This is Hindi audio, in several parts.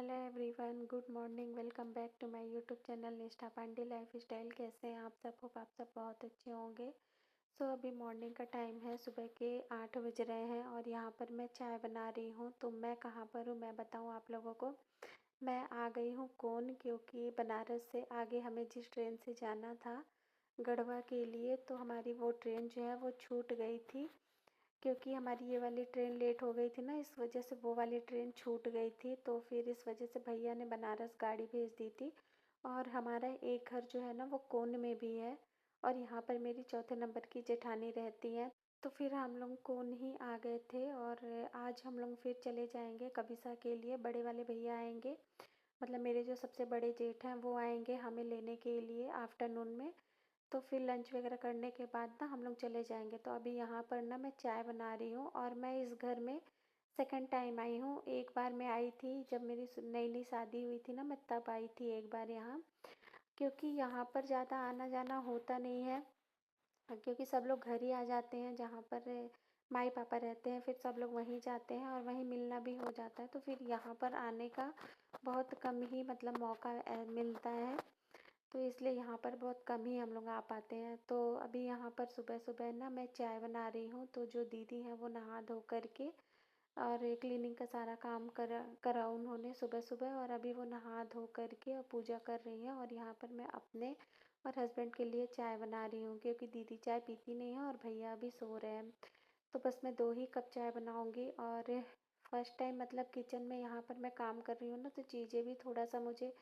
Hello everyone, good morning. Welcome back to my YouTube channel Nishtha Pandey life style. कैसे हैं आप सब? होप आप सब बहुत अच्छे होंगे। अभी मॉर्निंग का टाइम है, सुबह के 8 बज रहे हैं और यहाँ पर मैं चाय बना रही हूँ। तो मैं कहाँ पर हूँ मैं बताऊँ आप लोगों को। मैं आ गई हूँ कौन, क्योंकि बनारस से आगे हमें जिस ट्रेन से जाना था गढ़वा के लिए, तो हमारी वो ट्रेन जो है वो छूट गई थी। क्योंकि हमारी ये वाली ट्रेन लेट हो गई थी ना, इस वजह से वो वाली ट्रेन छूट गई थी। तो फिर इस वजह से भैया ने बनारस गाड़ी भेज दी थी। और हमारा एक घर जो है ना वो कोन में भी है, और यहाँ पर मेरी चौथे नंबर की जेठानी रहती हैं। तो फिर हम लोग कोन ही आ गए थे, और आज हम लोग फिर चले जाएंगे कबीसा के लिए। बड़े वाले भैया आएंगे, मतलब मेरे जो सबसे बड़े जेठ हैं वो आएंगे हमें लेने के लिए आफ्टरनून में। तो फिर लंच वगैरह करने के बाद ना हम लोग चले जाएंगे। तो अभी यहाँ पर ना मैं चाय बना रही हूँ, और मैं इस घर में सेकंड टाइम आई हूँ। एक बार मैं आई थी जब मेरी नई नई शादी हुई थी ना, मैं तब आई थी एक बार यहाँ। क्योंकि यहाँ पर ज़्यादा आना जाना होता नहीं है, क्योंकि सब लोग घर ही आ जाते हैं। जहाँ पर माई पापा रहते हैं फिर सब लोग वहीं जाते हैं और वहीं मिलना भी हो जाता है। तो फिर यहाँ पर आने का बहुत कम ही मतलब मौका मिलता है। तो इसलिए यहाँ पर बहुत कम ही हम लोग आ पाते हैं। तो अभी यहाँ पर सुबह सुबह ना मैं चाय बना रही हूँ। तो जो दीदी हैं वो नहा धो करके और क्लीनिंग का सारा काम करा उन्होंने सुबह सुबह, और अभी वो नहा धो करके और पूजा कर रही हैं। और यहाँ पर मैं अपने और हस्बैंड के लिए चाय बना रही हूँ, क्योंकि दीदी चाय पीती नहीं है और भैया अभी सो रहे हैं। तो बस मैं 2 ही कप चाय बनाऊँगी। और फर्स्ट टाइम मतलब किचन में यहाँ पर मैं काम कर रही हूँ ना, तो चीज़ें भी थोड़ा सा मुझे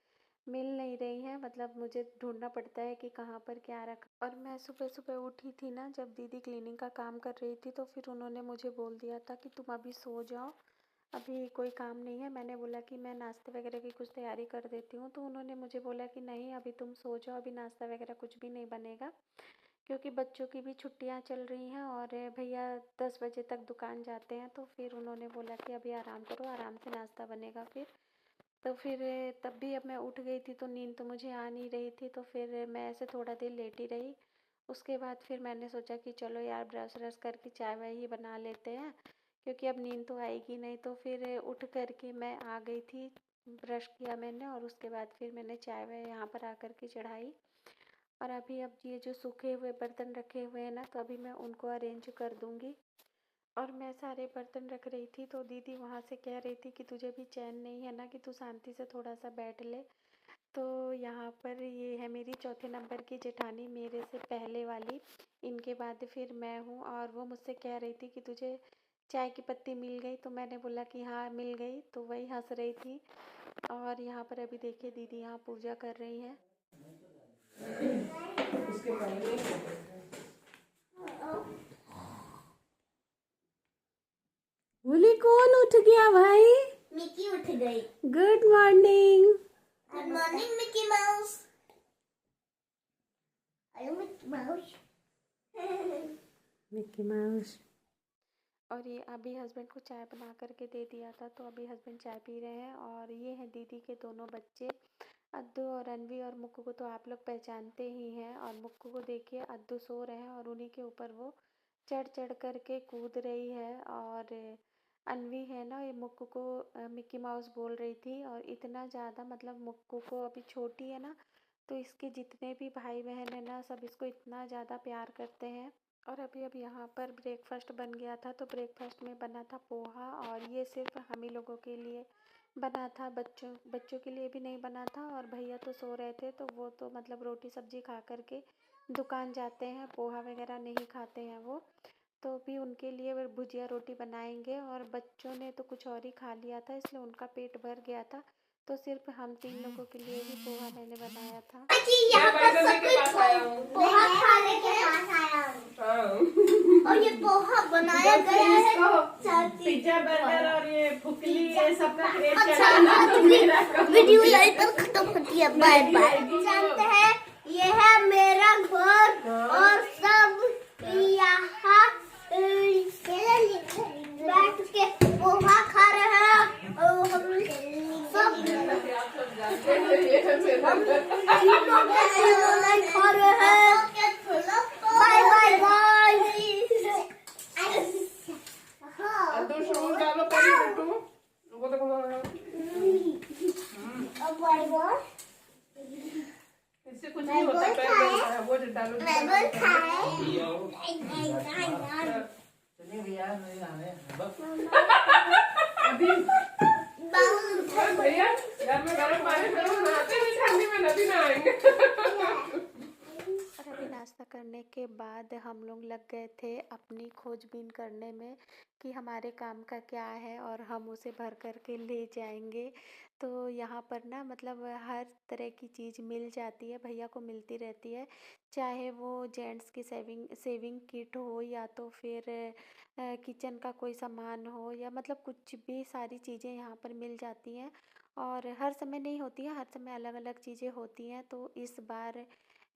मिल नहीं रही हैं। मतलब मुझे ढूंढना पड़ता है कि कहाँ पर क्या रखा। और मैं सुबह सुबह उठी थी ना, जब दीदी क्लीनिंग का काम कर रही थी, तो फिर उन्होंने मुझे बोल दिया था कि तुम अभी सो जाओ, अभी कोई काम नहीं है। मैंने बोला कि मैं नाश्ते वगैरह की कुछ तैयारी कर देती हूँ। तो उन्होंने मुझे बोला कि नहीं, अभी तुम सो जाओ, अभी नाश्ता वगैरह कुछ भी नहीं बनेगा, क्योंकि बच्चों की भी छुट्टियाँ चल रही हैं और भैया 10 बजे तक दुकान जाते हैं। तो फिर उन्होंने बोला कि अभी आराम करो, आराम से नाश्ता बनेगा फिर। तो फिर तब भी अब मैं उठ गई थी तो नींद तो मुझे आ नहीं रही थी। तो फिर मैं ऐसे थोड़ा देर लेटी रही। उसके बाद फिर मैंने सोचा कि चलो यार, ब्रश व्रश करके चाय वाय ही बना लेते हैं, क्योंकि अब नींद तो आएगी नहीं। तो फिर उठ करके मैं आ गई थी, ब्रश किया मैंने, और उसके बाद फिर मैंने चाय वाय यहाँ पर आकर के चढ़ाई। और अभी अब ये जो सूखे हुए बर्तन रखे हुए हैं ना, तो अभी मैं उनको अरेंज कर दूँगी। और मैं सारे बर्तन रख रही थी, तो दीदी वहाँ से कह रही थी कि तुझे भी चैन नहीं है ना, कि तू शांति से थोड़ा सा बैठ ले। तो यहाँ पर ये है मेरी चौथे नंबर की जेठानी, मेरे से पहले वाली। इनके बाद फिर मैं हूँ, और वो मुझसे कह रही थी कि तुझे चाय की पत्ती मिल गई? तो मैंने बोला कि हाँ मिल गई। तो वही हंस रही थी। और यहाँ पर अभी देखिए दीदी यहाँ पूजा कर रही हैं। बोली कौन उठ गया भाई? मिकी उठ गई। Good morning. Good morning Mickey mouse. Hello Mickey mouse. Mickey mouse. और ये अभी हस्बैंड को चाय बना करके दे दिया था, तो अभी हस्बैंड चाय पी रहे हैं। और ये हैं दीदी के दोनों बच्चे, अद्दू और अनवी। और मुक्कू को तो आप लोग पहचानते ही हैं। और मुक्कू को देखिए, अद्दू सो रहे हैं और उन्हीं के ऊपर वो चढ़ चढ़ करके कूद रही है। और अनवी है ना, ये मुक्कू को मिक्की माउस बोल रही थी। और इतना ज़्यादा मतलब मुक्कू को, अभी छोटी है ना, तो इसके जितने भी भाई बहन है ना, सब इसको इतना ज़्यादा प्यार करते हैं। और अभी यहाँ पर ब्रेकफास्ट बन गया था। तो ब्रेकफास्ट में बना था पोहा, और ये सिर्फ हम ही लोगों के लिए बना था, बच्चों बच्चों के लिए भी नहीं बना था। और भैया तो सो रहे थे, तो वो तो मतलब रोटी सब्जी खा करके दुकान जाते हैं, पोहा वगैरह नहीं खाते हैं वो। तो भी उनके लिए वो भुजिया रोटी बनाएंगे। और बच्चों ने तो कुछ और ही खा लिया था, इसलिए उनका पेट भर गया था। तो सिर्फ हम 3 लोगों के लिए ही पोहा मैंने बनाया था। यहाँ पर सब कोई पोहा खाने के पास आया हूँ। और ये पोहा बनाया गया है पिज्जा बर्गर और ये फुकली ये सब का क्रेज चला। वीडियो यहीं पर खत्म होती है। Bye bye. जानते हैं ये है मेरा घर, और सब यहाँ बैठ के पोहा खा रहे हैं। और हम सब खा रहे हैं। Bye bye bye. डालो पानी वो देखो डालो मैं बोल खाए अभी और भैया घर में गर्म पानी से नहाते हैं, ठंडी में नदी नहाएंगे। और अभी नाश्ता करने के बाद हम लोग लग गए थे अपनी खोजबीन करने में कि हमारे काम का क्या है और हम उसे भर कर के ले जाएंगे। तो यहाँ पर ना मतलब हर तरह की चीज़ मिल जाती है, भैया को मिलती रहती है, चाहे वो जेंट्स की सेविंग किट हो या तो फिर किचन का कोई सामान हो या मतलब कुछ भी, सारी चीज़ें यहाँ पर मिल जाती हैं। और हर समय नहीं होती है, हर समय अलग अलग चीज़ें होती हैं। तो इस बार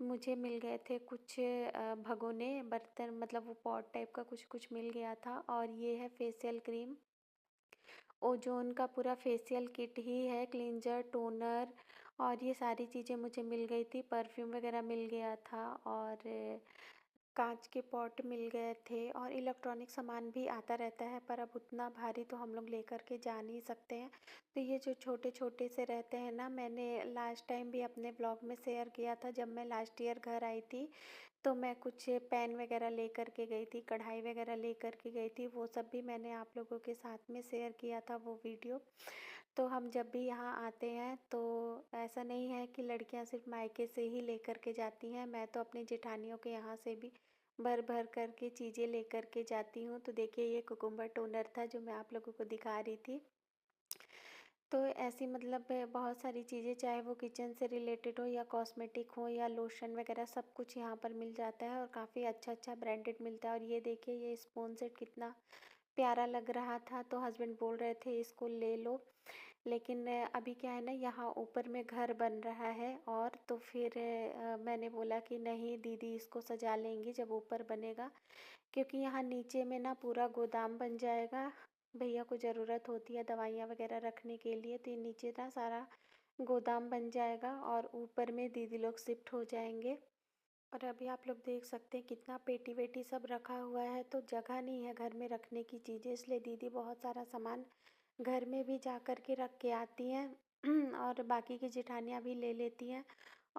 मुझे मिल गए थे कुछ भगोने बर्तन, मतलब वो पॉट टाइप का कुछ कुछ मिल गया था। और ये है फेशियल क्रीम, ओजोन का पूरा फेशियल किट ही है, क्लींजर, टोनर और ये सारी चीज़ें मुझे मिल गई थी। परफ्यूम वगैरह मिल गया था और कांच के पॉट मिल गए थे और इलेक्ट्रॉनिक सामान भी आता रहता है, पर अब उतना भारी तो हम लोग लेकर के जा नहीं सकते हैं। तो ये जो छोटे छोटे से रहते हैं ना, मैंने लास्ट टाइम भी अपने ब्लॉग में शेयर किया था, जब मैं लास्ट ईयर घर आई थी तो मैं कुछ पेन वगैरह ले कर के गई थी, कढ़ाई वगैरह ले कर के गई थी, वो सब भी मैंने आप लोगों के साथ में शेयर किया था वो वीडियो। तो हम जब भी यहाँ आते हैं तो ऐसा नहीं है कि लड़कियाँ सिर्फ मायके से ही लेकर के जाती हैं, मैं तो अपनी जेठानियों के यहाँ से भी भर भर कर के चीज़ें लेकर के जाती हूँ। तो देखिए ये कुकुम्बर टोनर था जो मैं आप लोगों को दिखा रही थी। तो ऐसी मतलब बहुत सारी चीज़ें, चाहे वो किचन से रिलेटेड हो या कॉस्मेटिक हो या लोशन वगैरह, सब कुछ यहाँ पर मिल जाता है और काफ़ी अच्छा अच्छा ब्रांडेड मिलता है। और ये देखिए ये स्पून सेट कितना प्यारा लग रहा था, तो हस्बैंड बोल रहे थे इसको ले लो, लेकिन अभी क्या है ना, यहाँ ऊपर में घर बन रहा है और तो फिर मैंने बोला कि नहीं दीदी इसको सजा लेंगी जब ऊपर बनेगा, क्योंकि यहाँ नीचे में ना पूरा गोदाम बन जाएगा। भैया को ज़रूरत होती है दवाइयाँ वगैरह रखने के लिए, तो ये नीचे ना सारा गोदाम बन जाएगा और ऊपर में दीदी लोग शिफ्ट हो जाएंगे। और अभी आप लोग देख सकते हैं कितना पेटी वेटी सब रखा हुआ है, तो जगह नहीं है घर में रखने की चीज़ें, इसलिए दीदी बहुत सारा सामान घर में भी जा कर के रख के आती हैं और बाकी की जेठानियाँ भी ले लेती हैं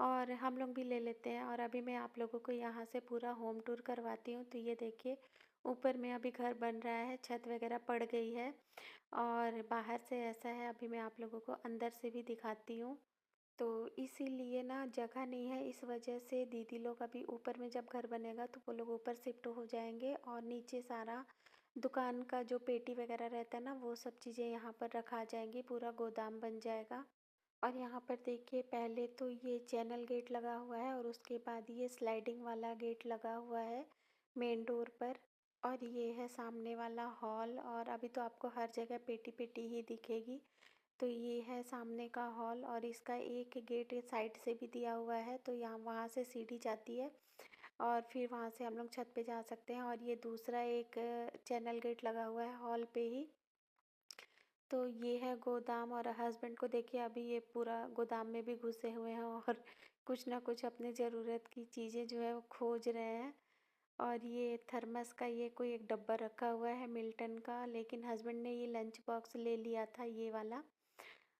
और हम लोग भी ले लेते हैं। और अभी मैं आप लोगों को यहाँ से पूरा होम टूर करवाती हूँ। तो ये देखिए ऊपर में अभी घर बन रहा है, छत वगैरह पड़ गई है और बाहर से ऐसा है। अभी मैं आप लोगों को अंदर से भी दिखाती हूँ। तो इसीलिए ना जगह नहीं है, इस वजह से दीदी लोग अभी ऊपर में जब घर बनेगा तो वो लोग ऊपर शिफ्ट हो जाएंगे और नीचे सारा दुकान का जो पेटी वगैरह रहता है ना, वो सब चीज़ें यहाँ पर रखा जाएंगी, पूरा गोदाम बन जाएगा। और यहाँ पर देखिए पहले तो ये चैनल गेट लगा हुआ है और उसके बाद ये स्लाइडिंग वाला गेट लगा हुआ है मेन डोर पर। और ये है सामने वाला हॉल, और अभी तो आपको हर जगह पेटी पेटी ही दिखेगी। तो ये है सामने का हॉल और इसका एक गेट साइड से भी दिया हुआ है, तो यहाँ वहाँ से सीढ़ी जाती है और फिर वहाँ से हम लोग छत पे जा सकते हैं। और ये दूसरा एक चैनल गेट लगा हुआ है हॉल पे ही। तो ये है गोदाम और हस्बैंड को देखिए अभी ये पूरा गोदाम में भी घुसे हुए हैं और कुछ ना कुछ अपने ज़रूरत की चीज़ें जो है वो खोज रहे हैं। और ये थर्मस का ये कोई एक डब्बा रखा हुआ है मिल्टन का, लेकिन हस्बैंड ने ये लंच बॉक्स ले लिया था ये वाला।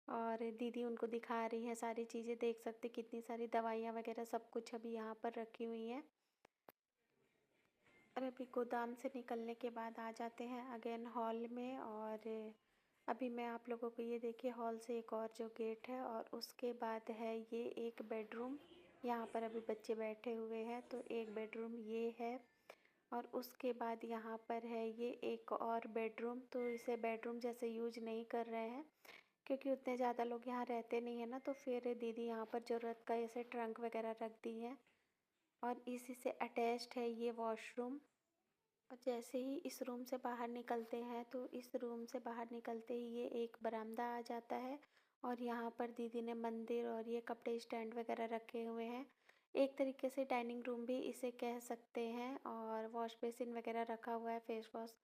और दीदी उनको दिखा रही है सारी चीज़ें, देख सकते कितनी सारी दवाइयाँ वगैरह सब कुछ अभी यहाँ पर रखी हुई हैं। और अभी गोदाम से निकलने के बाद आ जाते हैं अगेन हॉल में। और अभी मैं आप लोगों को ये देखिए हॉल से एक और जो गेट है और उसके बाद है ये एक बेडरूम, यहाँ पर अभी बच्चे बैठे हुए हैं तो एक बेडरूम ये है। और उसके बाद यहाँ पर है ये एक और बेडरूम, तो इसे बेडरूम जैसे यूज नहीं कर रहे हैं क्योंकि उतने ज़्यादा लोग यहाँ रहते नहीं है ना, तो फिर दीदी यहाँ पर ज़रूरत का ऐसे ट्रंक वगैरह रख दी है। और इसी से अटैच्ड है ये वॉशरूम। और जैसे ही इस रूम से बाहर निकलते हैं तो इस रूम से बाहर निकलते ही ये एक बरामदा आ जाता है और यहाँ पर दीदी ने मंदिर और ये कपड़े स्टैंड वगैरह रखे हुए हैं, एक तरीके से डाइनिंग रूम भी इसे कह सकते हैं। और वॉश बेसिन वगैरह रखा हुआ है फेस वॉश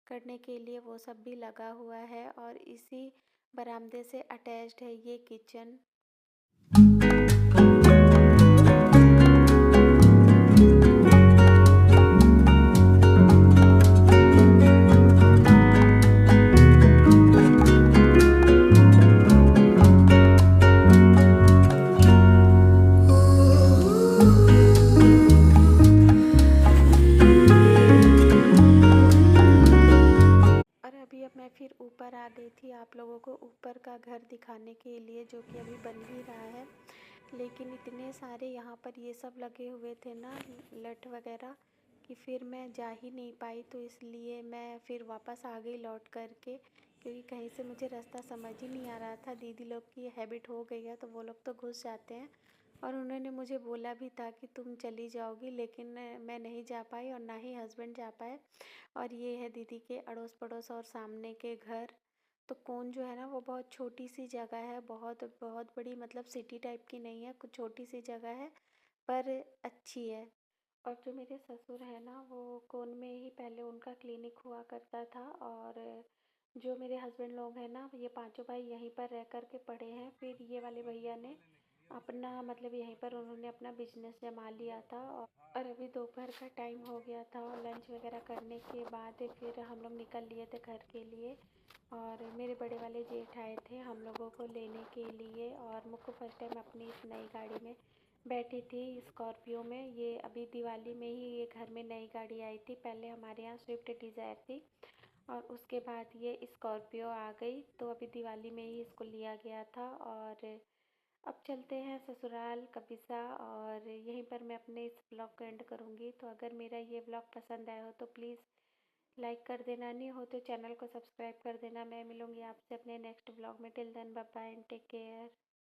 करने के लिए, वो सब भी लगा हुआ है। और इसी बरामदे से अटैच्ड है ये किचन। दिखाने के लिए, जो कि अभी बन ही रहा है। लेकिन इतने सारे यहाँ पर ये सब लगे हुए थे ना, लट वगैरह, कि फिर मैं जा ही नहीं पाई। तो इसलिए मैं फिर वापस आ गई लौट करके, क्योंकि कहीं से मुझे रास्ता समझ ही नहीं आ रहा था। दीदी लोग की हैबिट हो गई है तो वो लोग तो घुस जाते हैं, और उन्होंने मुझे बोला भी था कि तुम चली जाओगी, लेकिन मैं नहीं जा पाई और ना ही हस्बैंड जा पाए। और ये है दीदी के अड़ोस पड़ोस और सामने के घर। तो कौन जो है ना, वो बहुत छोटी सी जगह है, बहुत बहुत बड़ी, मतलब सिटी टाइप की नहीं है, कुछ छोटी सी जगह है पर अच्छी है। और जो मेरे ससुर है ना, वो कौन में ही पहले उनका क्लिनिक हुआ करता था। और जो मेरे हस्बैंड लोग हैं ना, ये पांचों भाई यहीं पर रह कर के पढ़े हैं। फिर ये वाले भैया ने अपना, मतलब यहीं पर उन्होंने अपना बिजनेस जमा लिया था। और अभी दोपहर का टाइम हो गया था, और लंच वगैरह करने के बाद फिर हम लोग निकल लिए थे घर के लिए। और मेरे बड़े वाले जेठ आए थे हम लोगों को लेने के लिए, और मुझको फर्स्ट टाइम अपनी इस नई गाड़ी में बैठी थी, स्कॉर्पियो में। ये अभी दिवाली में ही ये घर में नई गाड़ी आई थी। पहले हमारे यहाँ स्विफ्ट डिज़ायर थी, और उसके बाद ये स्कॉर्पियो आ गई। तो अभी दिवाली में ही इसको लिया गया था। और अब चलते हैं ससुराल कपिसा, और यहीं पर मैं अपने इस ब्लॉग को एंड करूँगी। तो अगर मेरा ये ब्लॉग पसंद आया हो तो प्लीज़ लाइक कर देना, नहीं हो तो चैनल को सब्सक्राइब कर देना। मैं मिलूँगी आपसे अपने नेक्स्ट ब्लॉग में। Till then bye bye and take care.